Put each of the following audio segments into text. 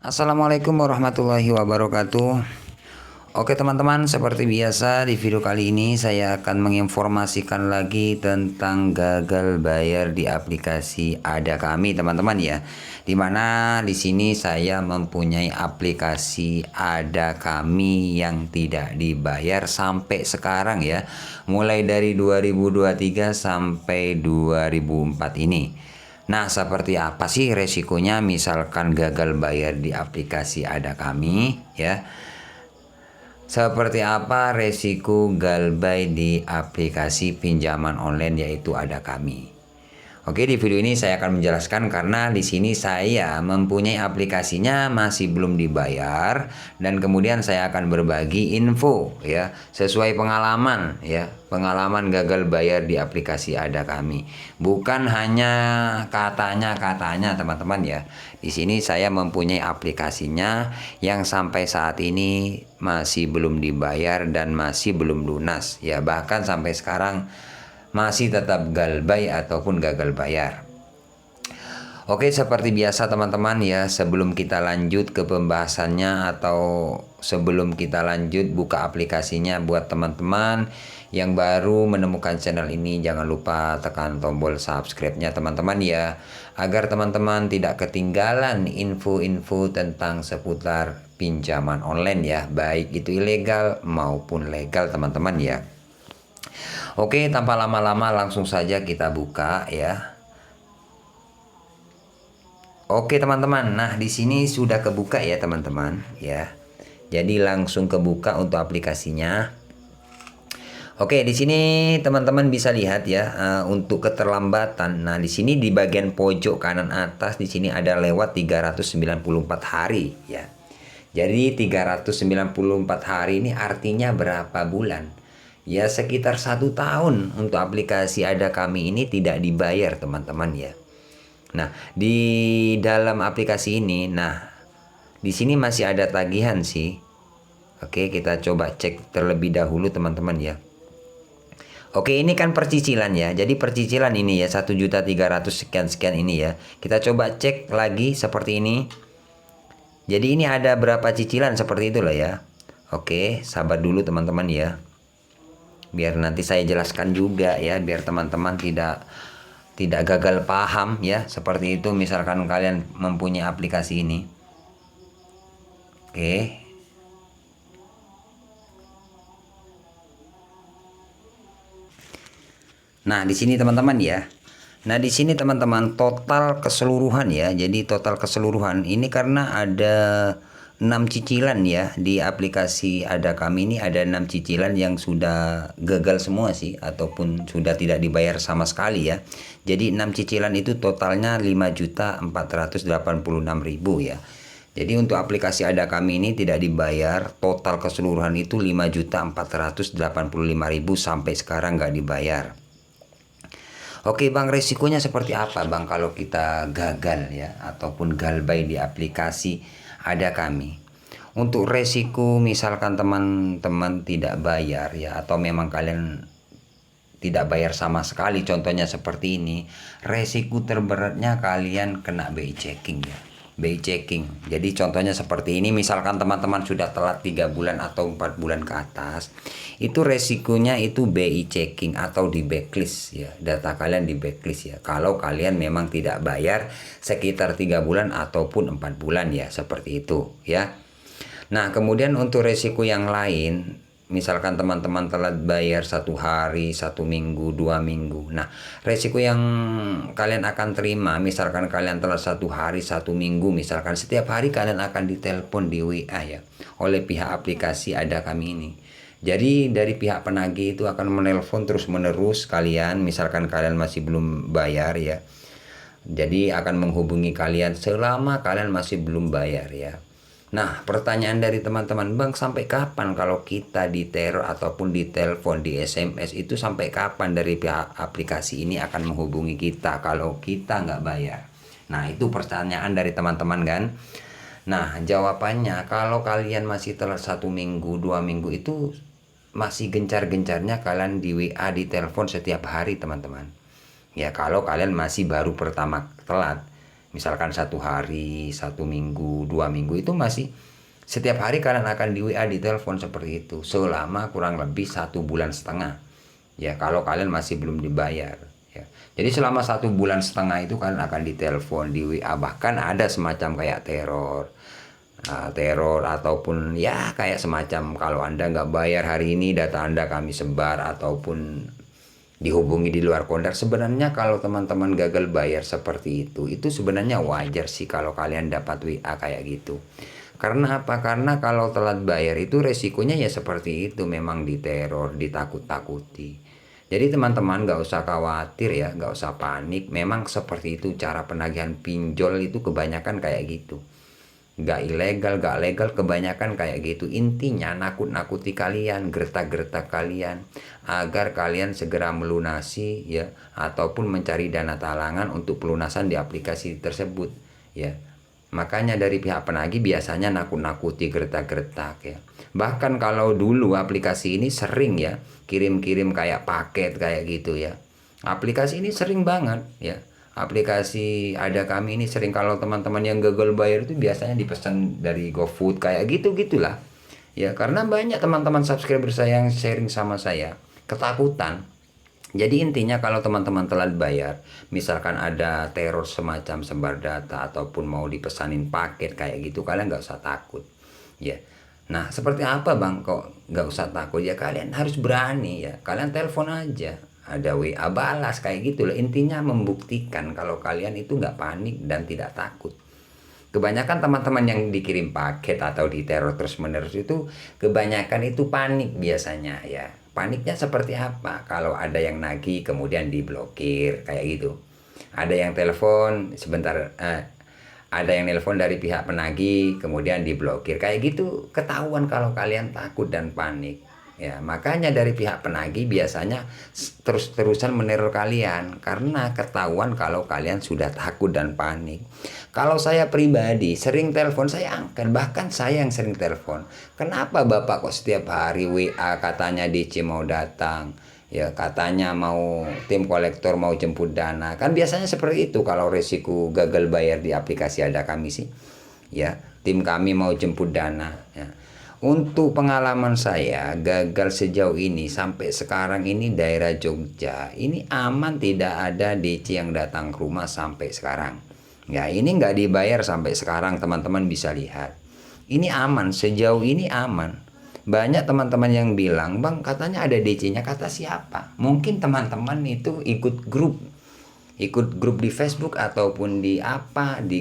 Assalamualaikum warahmatullahi wabarakatuh. Oke teman-teman, seperti biasa di video kali ini saya akan menginformasikan lagi tentang gagal bayar di aplikasi Ada Kami teman-teman ya. Dimana di sini saya mempunyai aplikasi Ada Kami yang tidak dibayar sampai sekarang ya. Mulai dari 2023 sampai 2004 ini. Nah, seperti apa sih resikonya misalkan gagal bayar di aplikasi Ada Kami ya? Seperti apa resiko galbay di aplikasi pinjaman online yaitu Ada Kami? Oke, di video ini saya akan menjelaskan karena di sini saya mempunyai aplikasinya masih belum dibayar dan kemudian saya akan berbagi info ya sesuai pengalaman ya, pengalaman gagal bayar di aplikasi Ada Kami. Bukan hanya katanya teman-teman ya. Di sini saya mempunyai aplikasinya yang sampai saat ini masih belum dibayar dan masih belum lunas ya, bahkan sampai sekarang masih tetap galbay ataupun gagal bayar. Oke, seperti biasa teman-teman ya, sebelum kita lanjut ke pembahasannya atau sebelum kita lanjut buka aplikasinya, buat teman-teman yang baru menemukan channel ini jangan lupa tekan tombol subscribe-nya teman-teman ya, agar teman-teman tidak ketinggalan info-info tentang seputar pinjaman online ya, baik itu ilegal maupun legal teman-teman ya. Oke, tanpa lama-lama langsung saja kita buka ya. Oke teman-teman, nah di sini sudah kebuka ya teman-teman ya. Jadi langsung kebuka untuk aplikasinya. Oke, di sini teman-teman bisa lihat ya untuk keterlambatan. Nah, di sini di bagian pojok kanan atas di sini ada lewat 394 hari ya. Jadi 394 hari ini artinya berapa bulan? Ya sekitar 1 tahun untuk aplikasi Ada Kami ini tidak dibayar teman-teman ya. Nah di dalam aplikasi ini, nah di sini masih ada tagihan sih. Oke, kita coba cek terlebih dahulu teman-teman ya. Oke, ini kan percicilan ya. Jadi percicilan ini ya 1.300.000 sekian ini ya. Kita coba cek lagi seperti ini. Jadi ini ada berapa cicilan seperti itulah ya. Oke, sabar dulu teman-teman ya. Biar nanti saya jelaskan juga ya, biar teman-teman tidak gagal paham ya, seperti itu misalkan kalian mempunyai aplikasi ini. Oke. Nah, di sini teman-teman ya. Nah, di sini teman-teman total keseluruhan ya. Jadi total keseluruhan ini karena ada 6 cicilan ya di aplikasi Ada Kami ini, ada 6 cicilan yang sudah gagal semua sih ataupun sudah tidak dibayar sama sekali ya. Jadi 6 cicilan itu totalnya 5.486.000 ya. Jadi untuk aplikasi Ada Kami ini tidak dibayar, total keseluruhan itu 5.485.000 sampai sekarang nggak dibayar. Oke Bang, resikonya seperti apa Bang kalau kita gagal ya ataupun galbay di aplikasi Ada Kami? Untuk resiko misalkan teman-teman tidak bayar ya, atau memang kalian tidak bayar sama sekali, contohnya seperti ini, resiko terberatnya kalian kena BI checking ya. BI checking. Jadi contohnya seperti ini, misalkan teman-teman sudah telat 3 bulan atau 4 bulan ke atas, itu resikonya itu BI checking atau di backlist ya. Data kalian di backlist ya. Kalau kalian memang tidak bayar sekitar 3 bulan ataupun 4 bulan ya, seperti itu ya. Nah, kemudian untuk resiko yang lain, misalkan teman-teman telat bayar 1 hari, 1 minggu, 2 minggu. Nah, resiko yang kalian akan terima, misalkan kalian telat 1 hari, 1 minggu, misalkan setiap hari kalian akan ditelepon di WA ya oleh pihak aplikasi Ada Kami ini. Jadi dari pihak penagih itu akan menelpon terus menerus kalian, misalkan kalian masih belum bayar ya. Jadi akan menghubungi kalian selama kalian masih belum bayar ya. Nah, pertanyaan dari teman-teman, Bang, sampai kapan kalau kita diteror ataupun ditelepon, di SMS itu sampai kapan dari pihak aplikasi ini akan menghubungi kita kalau kita nggak bayar? Nah, itu pertanyaan dari teman-teman kan. Nah, jawabannya kalau kalian masih telat 1 minggu, 2 minggu itu masih gencar-gencarnya kalian di WA, ditelepon setiap hari teman-teman. Ya, kalau kalian masih baru pertama telat. misalkan 1 hari, 1 minggu, 2 minggu, itu masih setiap hari kalian akan di WA, di telepon seperti itu selama kurang lebih 1,5 bulan ya, kalau kalian masih belum dibayar ya. Jadi selama 1,5 bulan itu kalian akan ditelepon, di WA, bahkan ada semacam kayak teror ataupun ya kayak semacam kalau Anda nggak bayar hari ini data Anda kami sebar, ataupun dihubungi di luar kontak. Sebenarnya kalau teman-teman gagal bayar seperti itu sebenarnya wajar sih kalau kalian dapat WA kayak gitu. Karena apa? Karena kalau telat bayar itu resikonya ya seperti itu, memang diteror, ditakut-takuti. Jadi teman-teman nggak usah khawatir ya, nggak usah panik. Memang seperti itu cara penagihan pinjol itu, kebanyakan kayak gitu. Nggak ilegal, nggak legal, kebanyakan kayak gitu. Intinya nakut-nakuti kalian, gertak-gertak kalian agar kalian segera melunasi ya, ataupun mencari dana talangan untuk pelunasan di aplikasi tersebut ya. Makanya dari pihak penagih biasanya nakut-nakuti, gertak-gertak ya. Bahkan kalau dulu aplikasi ini sering ya kirim-kirim kayak paket kayak gitu ya. Aplikasi ini sering banget ya. Aplikasi Ada Kami ini sering, kalau teman-teman yang gagal bayar itu biasanya dipesan dari GoFood kayak gitu-gitulah. Ya, karena banyak teman-teman subscriber saya yang sharing sama saya, ketakutan. Jadi intinya kalau teman-teman telat bayar, misalkan ada teror semacam sebar data ataupun mau dipesanin paket kayak gitu, kalian nggak usah takut. Ya. Nah, seperti apa Bang kok nggak usah takut? Ya kalian harus berani ya. Kalian telepon aja, ada WA balas kayak gitu loh. Intinya membuktikan kalau kalian itu nggak panik dan tidak takut. Kebanyakan teman-teman yang dikirim paket atau diteror terus menerus itu kebanyakan itu panik biasanya ya. Paniknya seperti apa? Kalau ada yang nagih kemudian diblokir kayak gitu. Ada yang telepon sebentar, ada yang telepon dari pihak penagih kemudian diblokir kayak gitu, ketahuan kalau kalian takut dan panik. Ya, makanya dari pihak penagih biasanya terus-terusan meneror kalian karena ketahuan kalau kalian sudah takut dan panik. Kalau saya pribadi sering telepon, saya angkat, bahkan saya yang sering telepon. Kenapa Bapak kok setiap hari WA katanya DC mau datang? Ya, katanya mau tim kolektor mau jemput dana. Kan biasanya seperti itu kalau resiko gagal bayar di aplikasi Ada Kami sih. Ya, tim kami mau jemput dana ya. Untuk pengalaman saya gagal sejauh ini sampai sekarang ini daerah Jogja ini aman, tidak ada DC yang datang ke rumah sampai sekarang. Ya, ini nggak dibayar sampai sekarang, teman-teman bisa lihat. Ini aman, sejauh ini aman. Banyak teman-teman yang bilang, Bang katanya ada DC-nya, kata siapa? Mungkin teman-teman itu ikut grup di Facebook ataupun di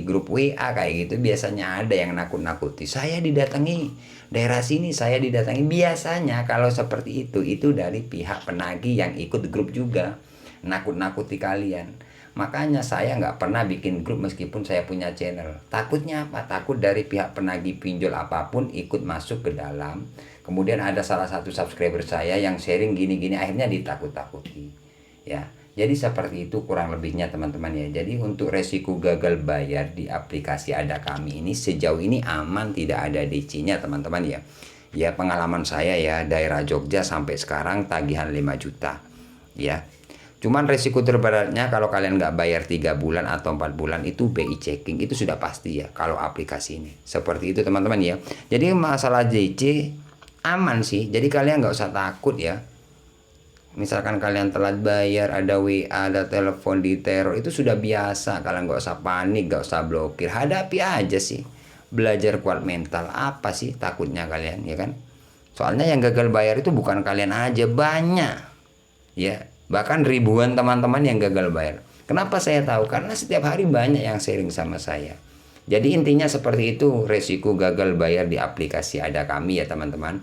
grup WA kayak gitu. Biasanya ada yang nakut-nakuti, saya didatangi daerah sini, saya didatangi. Biasanya kalau seperti itu dari pihak penagih yang ikut grup juga, nakut-nakuti kalian. Makanya saya nggak pernah bikin grup meskipun saya punya channel. Takutnya apa? Takut dari pihak penagih pinjol apapun ikut masuk ke dalam. Kemudian ada salah satu subscriber saya yang sharing gini-gini, akhirnya ditakut-takuti ya. Jadi seperti itu kurang lebihnya teman-teman ya. Jadi untuk resiko gagal bayar di aplikasi Ada Kami ini sejauh ini aman, tidak ada DC-nya teman-teman ya. Ya pengalaman saya ya, daerah Jogja sampai sekarang tagihan 5 juta ya. Cuman resiko terberatnya kalau kalian nggak bayar 3 bulan atau 4 bulan itu BI checking, itu sudah pasti ya kalau aplikasi ini. Seperti itu teman-teman ya. Jadi masalah DC aman sih, jadi kalian nggak usah takut ya. Misalkan kalian telat bayar, ada WA, ada telepon diteror, itu sudah biasa. Kalian nggak usah panik, nggak usah blokir, hadapi aja sih. Belajar kuat mental, apa sih takutnya kalian ya kan? Soalnya yang gagal bayar itu bukan kalian aja, banyak ya, bahkan ribuan teman-teman yang gagal bayar. Kenapa saya tahu? Karena setiap hari banyak yang sharing sama saya. Jadi intinya seperti itu, resiko gagal bayar di aplikasi Ada Kami ya teman-teman.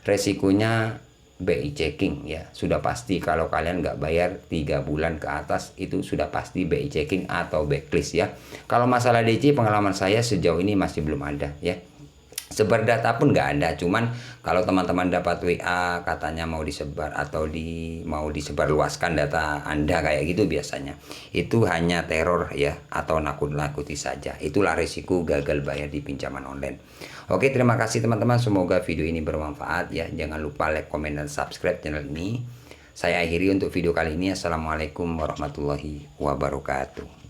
Resikonya BI checking ya, sudah pasti kalau kalian nggak bayar 3 bulan ke atas itu sudah pasti BI checking atau blacklist ya. Kalau masalah DC pengalaman saya sejauh ini masih belum ada ya. Sebar data pun nggak ada, cuman kalau teman-teman dapat WA katanya mau disebar atau mau disebarluaskan data Anda kayak gitu, biasanya itu hanya teror ya atau nakut-nakuti saja. Itulah risiko gagal bayar di pinjaman online. Oke, terima kasih teman-teman, semoga video ini bermanfaat ya. Jangan lupa like, komen, dan subscribe channel ini. Saya akhiri untuk video kali ini. Assalamualaikum warahmatullahi wabarakatuh.